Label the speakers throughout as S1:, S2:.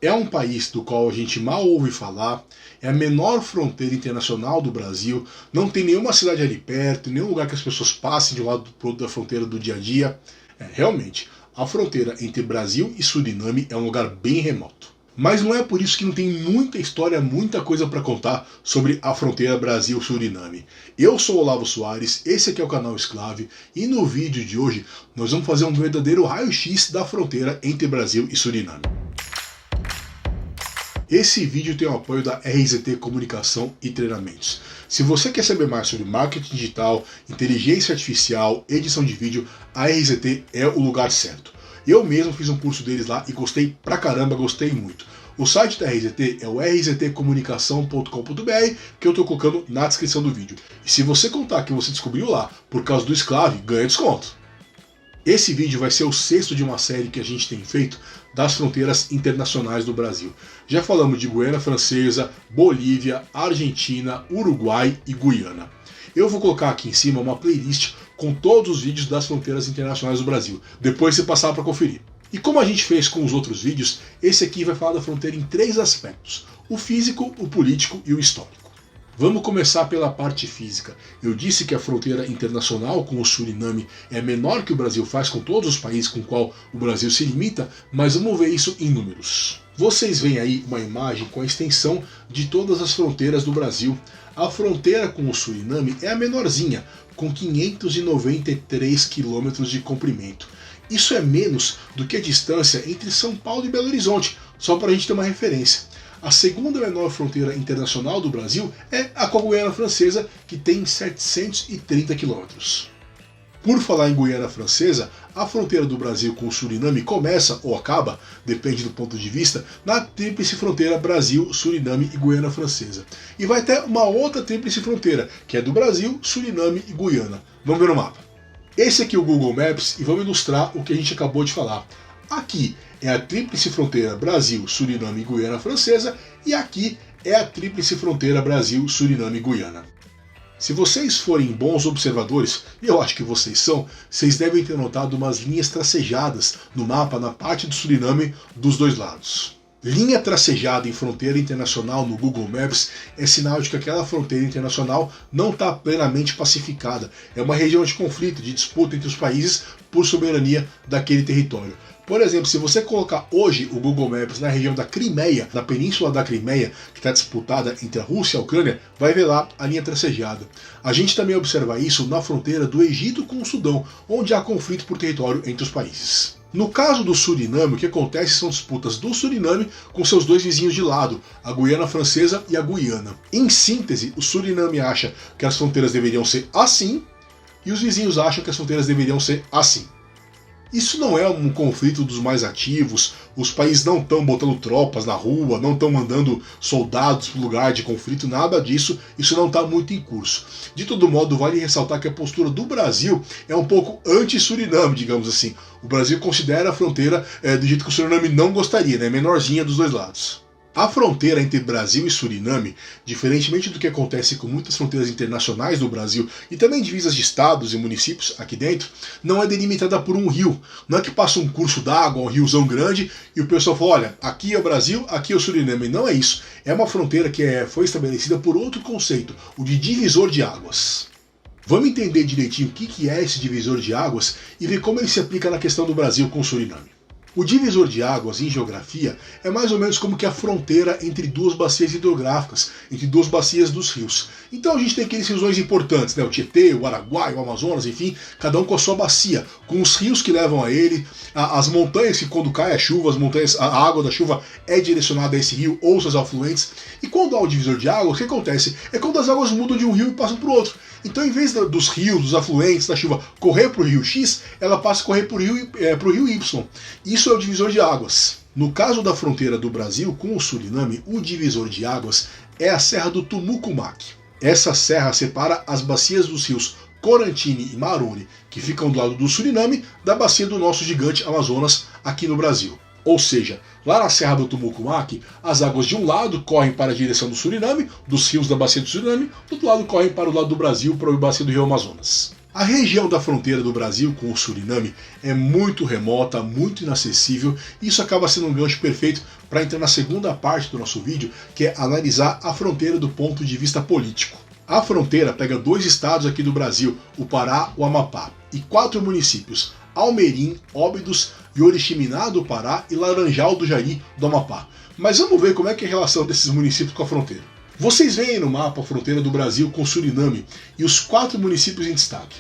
S1: É um país do qual a gente mal ouve falar, é a menor fronteira internacional do Brasil, não tem nenhuma cidade ali perto, nenhum lugar que as pessoas passem de um lado para o outro da fronteira do dia a dia. Realmente, a fronteira entre Brasil e Suriname é um lugar bem remoto. Mas não é por isso que não tem muita história, muita coisa para contar sobre a fronteira Brasil-Suriname. Eu sou Olavo Soares, esse aqui é o canal Exclave, e no vídeo de hoje nós vamos fazer um verdadeiro raio-x da fronteira entre Brasil e Suriname. Esse vídeo tem o apoio da RZT Comunicação e Treinamentos. Se você quer saber mais sobre marketing digital, inteligência artificial, edição de vídeo, a RZT é o lugar certo. Eu mesmo fiz um curso deles lá e gostei pra caramba, gostei muito. O site da RZT é o rztcomunicação.com.br, que eu estou colocando na descrição do vídeo. E se você contar que você descobriu lá por causa do Exclave, ganha desconto. Esse vídeo vai ser o 6º de uma série que a gente tem feito das fronteiras internacionais do Brasil. Já falamos de Guiana Francesa, Bolívia, Argentina, Uruguai e Guiana. Eu vou colocar aqui em cima uma playlist com todos os vídeos das fronteiras internacionais do Brasil. Depois você passar para conferir. E como a gente fez com os outros vídeos, esse aqui vai falar da fronteira em 3 aspectos: o físico, o político e o histórico. Vamos começar pela parte física. Eu disse que a fronteira internacional com o Suriname é menor que o Brasil faz com todos os países com qual o Brasil se limita, mas vamos ver isso em números. Vocês veem aí uma imagem com a extensão de todas as fronteiras do Brasil. A fronteira com o Suriname é a menorzinha, com 593 quilômetros de comprimento. Isso é menos do que a distância entre São Paulo e Belo Horizonte, só para a gente ter uma referência. A segunda menor fronteira internacional do Brasil é a com a Guiana Francesa, que tem 730 quilômetros. Por falar em Guiana Francesa, a fronteira do Brasil com o Suriname começa ou acaba, depende do ponto de vista, na tríplice fronteira Brasil, Suriname e Guiana Francesa. E vai ter uma outra tríplice fronteira, que é do Brasil, Suriname e Guiana. Vamos ver no mapa. Esse aqui é o Google Maps e vamos ilustrar o que a gente acabou de falar. Aqui é a tríplice fronteira Brasil, Suriname e Guiana Francesa, e aqui é a tríplice fronteira Brasil, Suriname e Guiana. Se vocês forem bons observadores, e eu acho que vocês são, vocês devem ter notado umas linhas tracejadas no mapa na parte do Suriname dos dois lados. Linha tracejada em fronteira internacional no Google Maps é sinal de que aquela fronteira internacional não está plenamente pacificada. É uma região de conflito, de disputa entre os países por soberania daquele território. Por exemplo, se você colocar hoje o Google Maps na região da Crimeia, na península da Crimeia, que está disputada entre a Rússia e a Ucrânia, vai ver lá a linha tracejada. A gente também observa isso na fronteira do Egito com o Sudão, onde há conflito por território entre os países. No caso do Suriname, o que acontece são disputas do Suriname com seus dois vizinhos de lado, a Guiana Francesa e a Guiana. Em síntese, o Suriname acha que as fronteiras deveriam ser assim, e os vizinhos acham que as fronteiras deveriam ser assim. Isso não é um conflito dos mais ativos, os países não estão botando tropas na rua, não estão mandando soldados para o lugar de conflito, nada disso, isso não está muito em curso. De todo modo, vale ressaltar que a postura do Brasil é um pouco anti-Suriname, digamos assim. O Brasil considera a fronteira do jeito que o Suriname não gostaria, né? Menorzinha dos dois lados. A fronteira entre Brasil e Suriname, diferentemente do que acontece com muitas fronteiras internacionais do Brasil e também divisas de estados e municípios aqui dentro, não é delimitada por um rio. Não é que passa um curso d'água, um riozão grande, e o pessoal fala, olha, aqui é o Brasil, aqui é o Suriname. Não é isso. É uma fronteira que foi estabelecida por outro conceito, o de divisor de águas. Vamos entender direitinho o que é esse divisor de águas e ver como ele se aplica na questão do Brasil com o Suriname. O divisor de águas em geografia é mais ou menos como que a fronteira entre duas bacias hidrográficas, entre duas bacias dos rios. Então a gente tem aqueles rios importantes, né? O Tietê, o Araguaia, o Amazonas, enfim, cada um com a sua bacia, com os rios que levam a ele, as montanhas que quando cai a chuva, a água da chuva é direcionada a esse rio ou seus afluentes. E quando há o divisor de águas, o que acontece? É quando as águas mudam de um rio e passam para o outro. Então, em vez dos rios, dos afluentes, da chuva correr para o rio X, ela passa a correr para o rio Y. Isso é o divisor de águas. No caso da fronteira do Brasil com o Suriname, o divisor de águas é a Serra do Tumucumaque. Essa serra separa as bacias dos rios Corantini e Maroni, que ficam do lado do Suriname, da bacia do nosso gigante Amazonas aqui no Brasil. Ou seja, lá na Serra do Tumucumaque, as águas de um lado correm para a direção do Suriname, dos rios da bacia do Suriname, do outro lado correm para o lado do Brasil, para a bacia do rio Amazonas. A região da fronteira do Brasil com o Suriname é muito remota, muito inacessível, e isso acaba sendo um gancho perfeito para entrar na segunda parte do nosso vídeo, que é analisar a fronteira do ponto de vista político. A fronteira pega 2 estados aqui do Brasil, o Pará e o Amapá, e 4 municípios, Almerim, Óbidos, Oriximiná do Pará e Laranjal do Jari do Amapá. Mas vamos ver como é que é a relação desses municípios com a fronteira. Vocês veem no mapa a fronteira do Brasil com Suriname e os 4 municípios em destaque.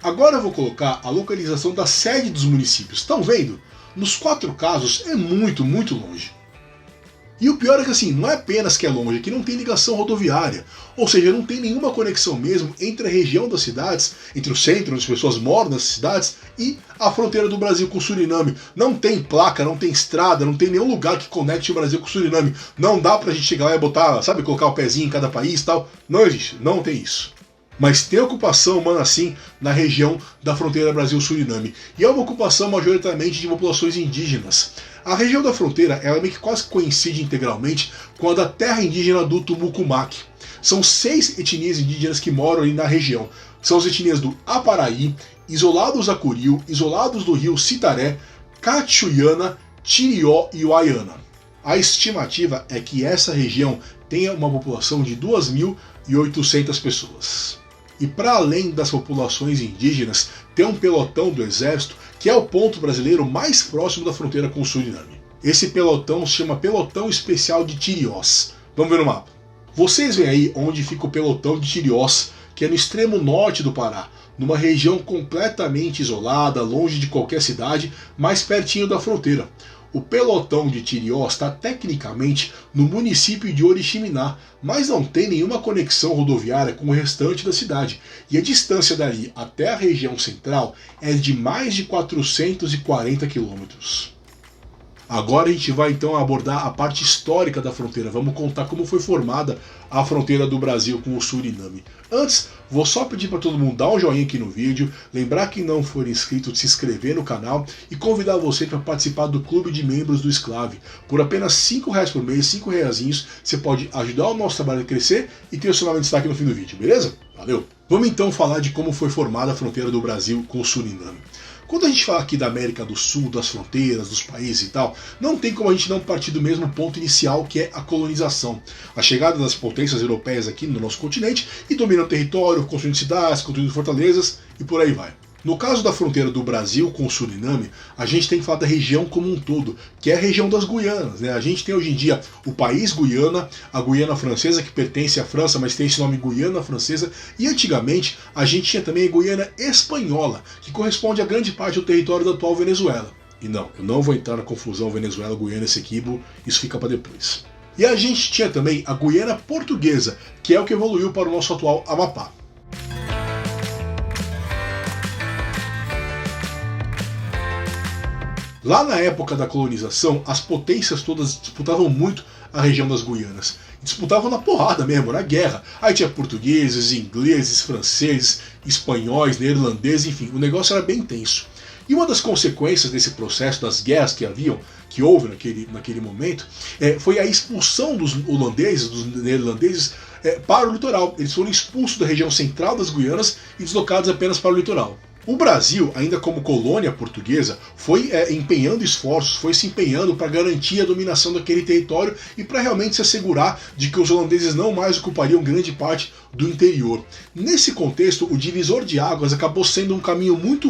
S1: Agora eu vou colocar a localização da sede dos municípios. Estão vendo? Nos 4 casos é muito, muito longe. E o pior é que assim, não é apenas que é longe, é que não tem ligação rodoviária. Ou seja, não tem nenhuma conexão mesmo entre a região das cidades, entre o centro onde as pessoas moram nas cidades, e a fronteira do Brasil com o Suriname. Não tem placa, não tem estrada, não tem nenhum lugar que conecte o Brasil com o Suriname. Não dá pra gente chegar lá e botar, sabe, colocar o pezinho em cada país e tal. Não existe, não tem isso. Mas tem ocupação humana assim na região da fronteira Brasil-Suriname. E é uma ocupação majoritariamente de populações indígenas. A região da fronteira ela meio que quase coincide integralmente com a da terra indígena do Tumucumaque. São 6 etnias indígenas que moram ali na região. São as etnias do Aparaí, Isolados Acuriu, Isolados do Rio Citaré, Cachuiana, Tirió e Uaiana. A estimativa é que essa região tenha uma população de 2.800 pessoas. E para além das populações indígenas, tem um pelotão do exército que é o ponto brasileiro mais próximo da fronteira com o Suriname. Esse pelotão se chama Pelotão Especial de Tiriós. Vamos ver no mapa. Vocês veem aí onde fica o pelotão de Tiriós, que é no extremo norte do Pará, numa região completamente isolada, longe de qualquer cidade, mais pertinho da fronteira. O pelotão de Tiriós está tecnicamente no município de Oriximiná, mas não tem nenhuma conexão rodoviária com o restante da cidade, e a distância dali até a região central é de mais de 440 quilômetros. Agora a gente vai então abordar a parte histórica da fronteira, vamos contar como foi formada a fronteira do Brasil com o Suriname. Antes, vou só pedir para todo mundo dar um joinha aqui no vídeo, lembrar quem não for inscrito de se inscrever no canal e convidar você para participar do clube de membros do Sclave. Por apenas R$5 por mês, R$5 você pode ajudar o nosso trabalho a crescer e ter o seu nome de destaque no fim do vídeo, beleza? Valeu! Vamos então falar de como foi formada a fronteira do Brasil com o Suriname. Quando a gente fala aqui da América do Sul, das fronteiras, dos países e tal, não tem como a gente não partir do mesmo ponto inicial, que é a colonização. A chegada das potências europeias aqui no nosso continente e dominando o território, construindo cidades, construindo fortalezas e por aí vai. No caso da fronteira do Brasil com o Suriname, a gente tem que falar da região como um todo, que é a região das Guianas, né? A gente tem hoje em dia o país Guiana, a Guiana Francesa, que pertence à França, mas tem esse nome Guiana Francesa, e antigamente a gente tinha também a Guiana Espanhola, que corresponde a grande parte do território da atual Venezuela. E não, eu não vou entrar na confusão Venezuela, Guiana, Essequibo, isso fica para depois. E a gente tinha também a Guiana Portuguesa, que é o que evoluiu para o nosso atual Amapá. Lá na época da colonização, as potências todas disputavam muito a região das Guianas. Disputavam na porrada mesmo, na guerra. Aí tinha portugueses, ingleses, franceses, espanhóis, neerlandeses, enfim, o negócio era bem tenso. E uma das consequências desse processo, das guerras que houve naquele momento, foi a expulsão dos holandeses, dos neerlandeses, para o litoral. Eles foram expulsos da região central das Guianas e deslocados apenas para o litoral. O Brasil, ainda como colônia portuguesa, foi empenhando esforços, foi se empenhando para garantir a dominação daquele território e para realmente se assegurar de que os holandeses não mais ocupariam grande parte do interior. Nesse contexto, o divisor de águas acabou sendo um caminho muito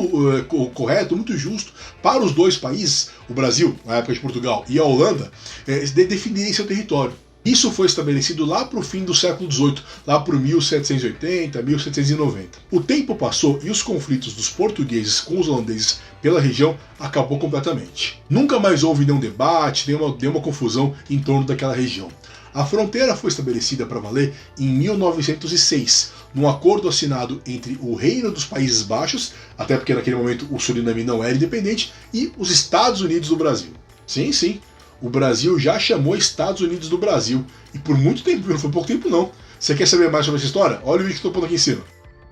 S1: correto, muito justo para os dois países, o Brasil, na época de Portugal, e a Holanda, de definirem seu território. Isso foi estabelecido lá para o fim do século XVIII, lá por 1780, 1790. O tempo passou e os conflitos dos portugueses com os holandeses pela região acabou completamente. Nunca mais houve nenhum debate, nenhuma confusão em torno daquela região. A fronteira foi estabelecida para valer em 1906, num acordo assinado entre o Reino dos Países Baixos, até porque naquele momento o Suriname não era independente, e os Estados Unidos do Brasil. Sim, sim. O Brasil já chamou Estados Unidos do Brasil. E por muito tempo, não foi pouco tempo não. Você quer saber mais sobre essa história? Olha o vídeo que estou pondo aqui em cima.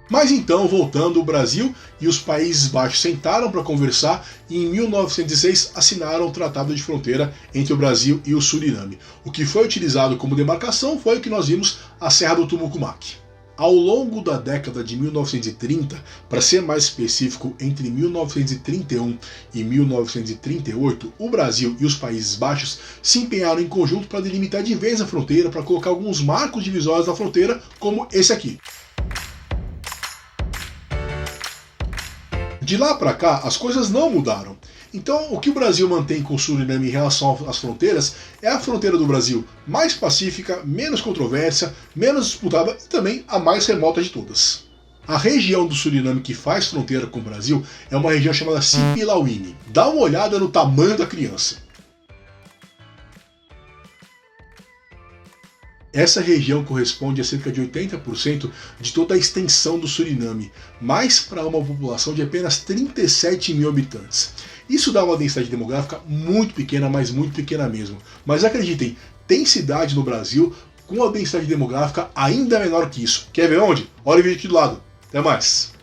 S1: Mas então, voltando, o Brasil e os Países Baixos sentaram para conversar e em 1906 assinaram o Tratado de Fronteira entre o Brasil e o Suriname. O que foi utilizado como demarcação foi o que nós vimos, a Serra do Tumucumaque. Ao longo da década de 1930, para ser mais específico, entre 1931 e 1938, o Brasil e os Países Baixos se empenharam em conjunto para delimitar de vez a fronteira, para colocar alguns marcos divisórios na fronteira, como esse aqui. De lá para cá, as coisas não mudaram. Então, o que o Brasil mantém com o Suriname em relação às fronteiras é a fronteira do Brasil mais pacífica, menos controversa, menos disputada e também a mais remota de todas. A região do Suriname que faz fronteira com o Brasil é uma região chamada Sipilauine. Dá uma olhada no tamanho da criança. Essa região corresponde a cerca de 80% de toda a extensão do Suriname, mas para uma população de apenas 37 mil habitantes. Isso dá uma densidade demográfica muito pequena, mas muito pequena mesmo. Mas acreditem, tem cidade no Brasil com uma densidade demográfica ainda menor que isso. Quer ver onde? Olha o vídeo aqui do lado. Até mais!